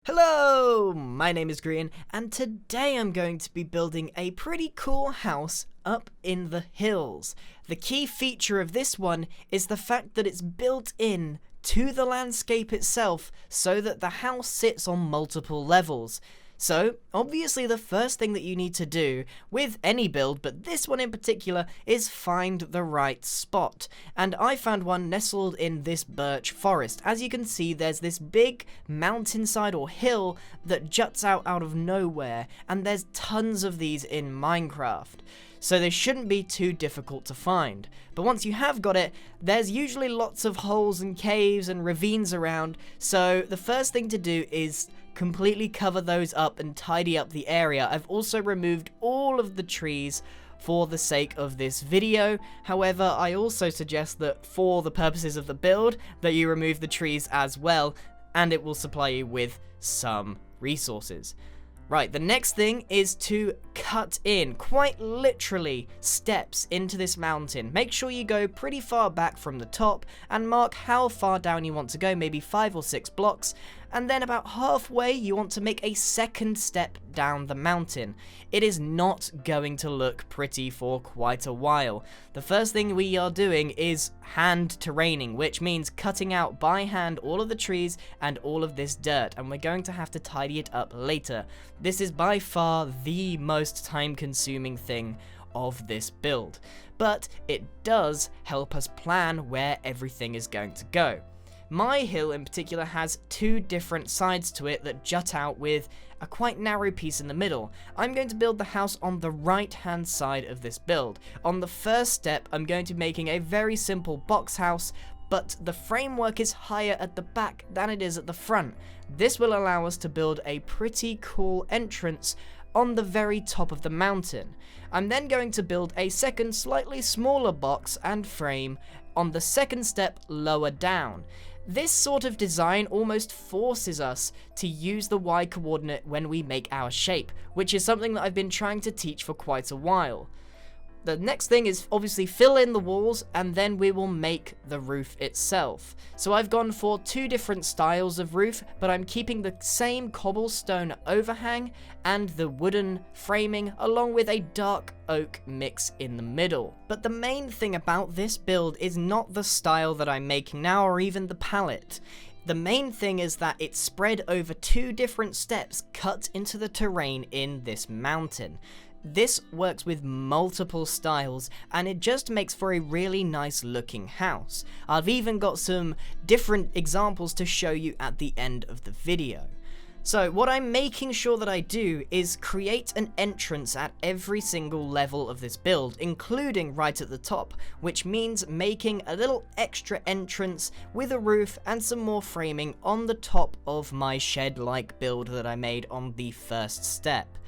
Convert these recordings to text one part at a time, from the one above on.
Hello, my name is Grian, and today I'm going to be building a pretty cool house up in the hills. The key feature of this one is the fact that it's built in to the landscape itself so that the house sits on multiple levels. So, obviously the first thing that you need to do with any build, but this one in particular, is find the right spot. And I found one nestled in this birch forest. As you can see, there's this big mountainside or hill that juts out of nowhere, and there's tons of these in Minecraft. So they shouldn't be too difficult to find. But once you have got it, there's usually lots of holes and caves and ravines around, so the first thing to do is completely cover those up and tidy up the area. I've also removed all of the trees for the sake of this video. However, I also suggest that for the purposes of the build, that you remove the trees as well, and it will supply you with some resources. Right, the next thing is to cut in, quite literally, steps into this mountain. Make sure you go pretty far back from the top and mark how far down you want to go, maybe 5 or 6 blocks. And then about halfway, you want to make a second step down the mountain. It is not going to look pretty for quite a while. The first thing we are doing is hand terraining, which means cutting out by hand all of the trees and all of this dirt, and we're going to have to tidy it up later. This is by far the most time-consuming thing of this build, but it does help us plan where everything is going to go. My hill in particular has 2 different sides to it that jut out with a quite narrow piece in the middle. I'm going to build the house on the right hand side of this build. On the first step, I'm going to be making a very simple box house, but the framework is higher at the back than it is at the front. This will allow us to build a pretty cool entrance on the very top of the mountain. I'm then going to build a second slightly smaller box and frame on the second step lower down. This sort of design almost forces us to use the Y coordinate when we make our shape, which is something that I've been trying to teach for quite a while. The next thing is obviously fill in the walls, and then we will make the roof itself. So I've gone for 2 different styles of roof, but I'm keeping the same cobblestone overhang and the wooden framing along with a dark oak mix in the middle. But the main thing about this build is not the style that I'm making now or even the palette. The main thing is that it's spread over 2 different steps cut into the terrain in this mountain. This works with multiple styles, and it just makes for a really nice looking house. I've even got some different examples to show you at the end of the video. So what I'm making sure that I do is create an entrance at every single level of this build, including right at the top, which means making a little extra entrance with a roof and some more framing on the top of my shed-like build that I made on the first step.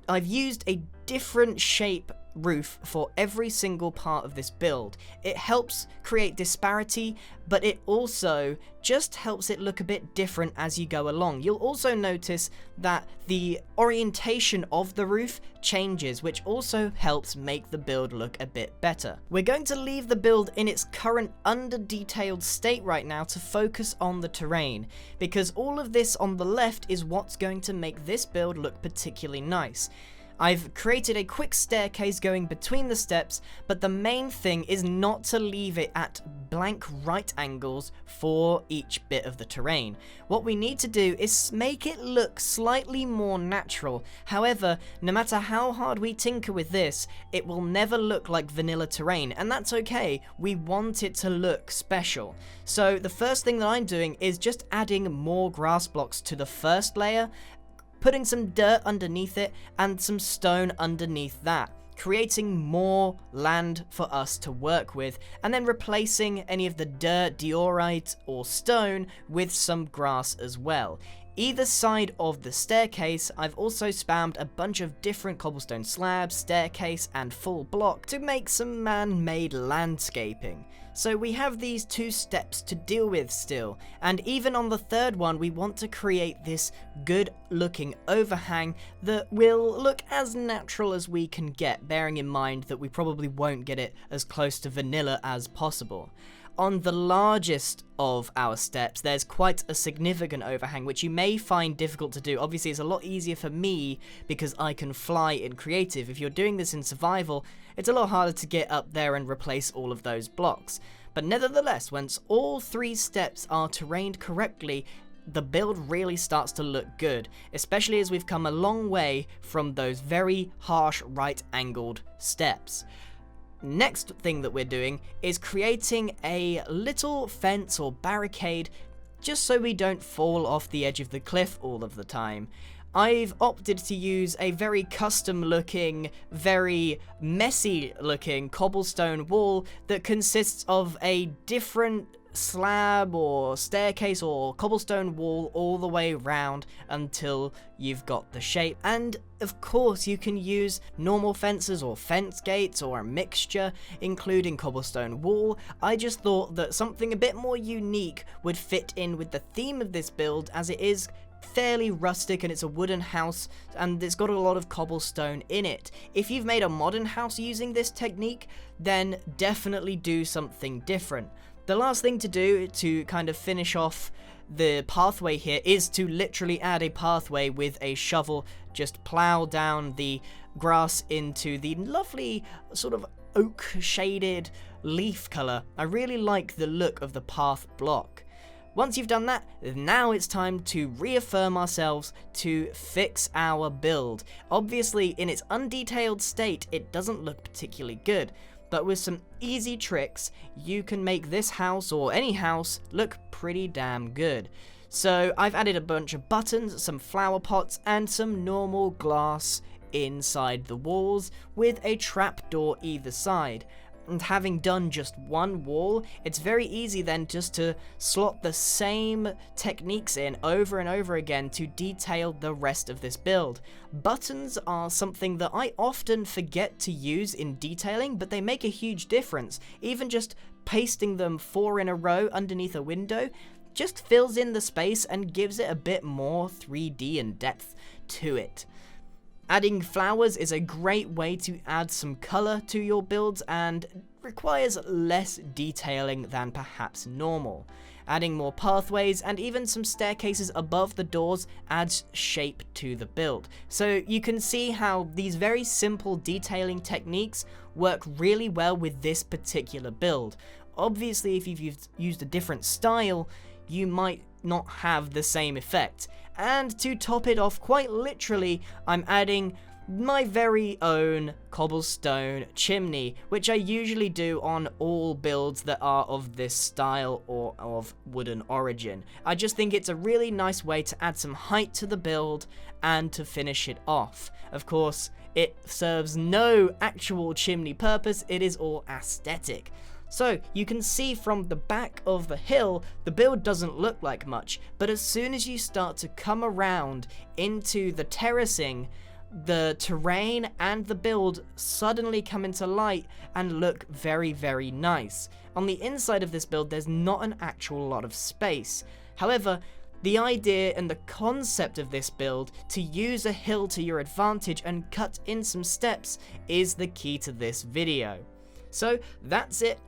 I've used a different shape roof for every single part of this build. It helps create disparity, but it also just helps it look a bit different as you go along. You'll also notice that the orientation of the roof changes, which also helps make the build look a bit better. We're going to leave the build in its current under-detailed state right now to focus on the terrain, because all of this on the left is what's going to make this build look particularly nice. I've created a quick staircase going between the steps, but the main thing is not to leave it at blank right angles for each bit of the terrain. What we need to do is make it look slightly more natural. However, no matter how hard we tinker with this, it will never look like vanilla terrain, and that's okay. We want it to look special. So the first thing that I'm doing is just adding more grass blocks to the first layer, putting some dirt underneath it and some stone underneath that, creating more land for us to work with, and then replacing any of the dirt, diorite or stone with some grass as well. Either side of the staircase, I've also spammed a bunch of different cobblestone slabs, staircase and full block to make some man-made landscaping. So we have these 2 steps to deal with still, and even on the third one we want to create this good looking overhang that will look as natural as we can get, bearing in mind that we probably won't get it as close to vanilla as possible. On the largest of our steps, there's quite a significant overhang, which you may find difficult to do. Obviously, it's a lot easier for me because I can fly in creative. If you're doing this in survival, it's a lot harder to get up there and replace all of those blocks. But nevertheless, once all 3 steps are terrained correctly, the build really starts to look good, especially as we've come a long way from those very harsh right-angled steps. Next thing that we're doing is creating a little fence or barricade just so we don't fall off the edge of the cliff all of the time. I've opted to use a very custom looking, very messy looking cobblestone wall that consists of a different slab or staircase or cobblestone wall all the way around until you've got the shape. And of course you can use normal fences or fence gates or a mixture, including cobblestone wall. I just thought that something a bit more unique would fit in with the theme of this build, as it is fairly rustic and it's a wooden house and it's got a lot of cobblestone in it. If you've made a modern house using this technique, then definitely do something different. The last thing to do to kind of finish off the pathway here is to literally add a pathway with a shovel. Just plow down the grass into the lovely sort of oak shaded leaf color. I really like the look of the path block. Once you've done that, now it's time to reaffirm ourselves to fix our build. Obviously, in its undetailed state, it doesn't look particularly good, but with some easy tricks, you can make this house, or any house, look pretty damn good. So I've added a bunch of buttons, some flower pots, and some normal glass inside the walls with a trapdoor either side. And having done just one wall, it's very easy then just to slot the same techniques in over and over again to detail the rest of this build. Buttons are something that I often forget to use in detailing, but they make a huge difference. Even just pasting them 4 in a row underneath a window just fills in the space and gives it a bit more 3D and depth to it. Adding flowers is a great way to add some colour to your builds and requires less detailing than perhaps normal. Adding more pathways and even some staircases above the doors adds shape to the build. So you can see how these very simple detailing techniques work really well with this particular build. Obviously, if you've used a different style, you might not have the same effect. And to top it off, quite literally, I'm adding my very own cobblestone chimney, which I usually do on all builds that are of this style or of wooden origin. I just think it's a really nice way to add some height to the build and to finish it off. Of course, it serves no actual chimney purpose, it is all aesthetic. So you can see from the back of the hill, the build doesn't look like much, but as soon as you start to come around into the terracing, the terrain and the build suddenly come into light and look very, very nice. On the inside of this build, there's not an actual lot of space. However, the idea and the concept of this build to use a hill to your advantage and cut in some steps is the key to this video. So that's it,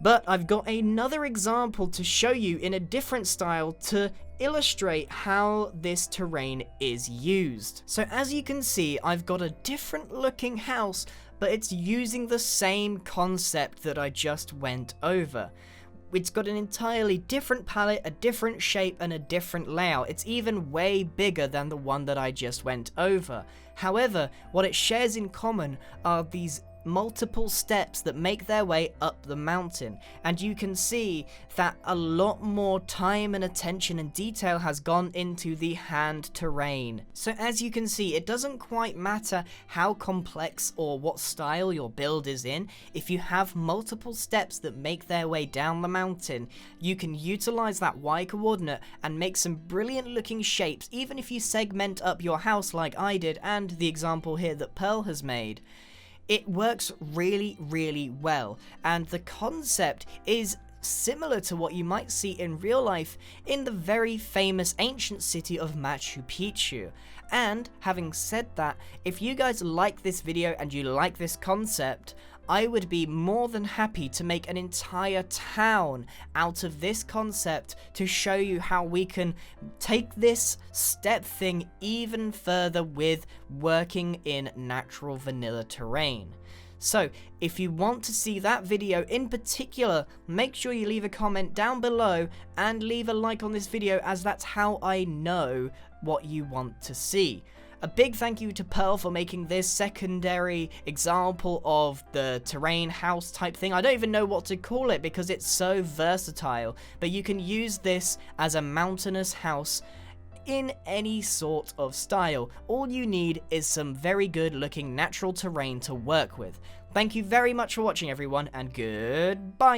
but I've got another example to show you in a different style to illustrate how this terrain is used. So as you can see, I've got a different looking house, but it's using the same concept that I just went over. It's got an entirely different palette, a different shape, and a different layout. It's even way bigger than the one that I just went over. However, what it shares in common are these multiple steps that make their way up the mountain, and you can see that a lot more time and attention and detail has gone into the hand terrain. So as you can see, it doesn't quite matter how complex or what style your build is in. If you have multiple steps that make their way down the mountain, you can utilize that Y coordinate and make some brilliant looking shapes, even if you segment up your house like I did and the example here that Pearl has made. It works really, really well, and the concept is similar to what you might see in real life in the very famous ancient city of Machu Picchu. And having said that, if you guys like this video and you like this concept, I would be more than happy to make an entire town out of this concept to show you how we can take this step thing even further with working in natural vanilla terrain. So, if you want to see that video in particular, make sure you leave a comment down below and leave a like on this video, as that's how I know what you want to see. A big thank you to Pearl for making this secondary example of the terrain house type thing. I don't even know what to call it because it's so versatile, but you can use this as a mountainous house in any sort of style. All you need is some very good looking natural terrain to work with. Thank you very much for watching, everyone, and goodbye.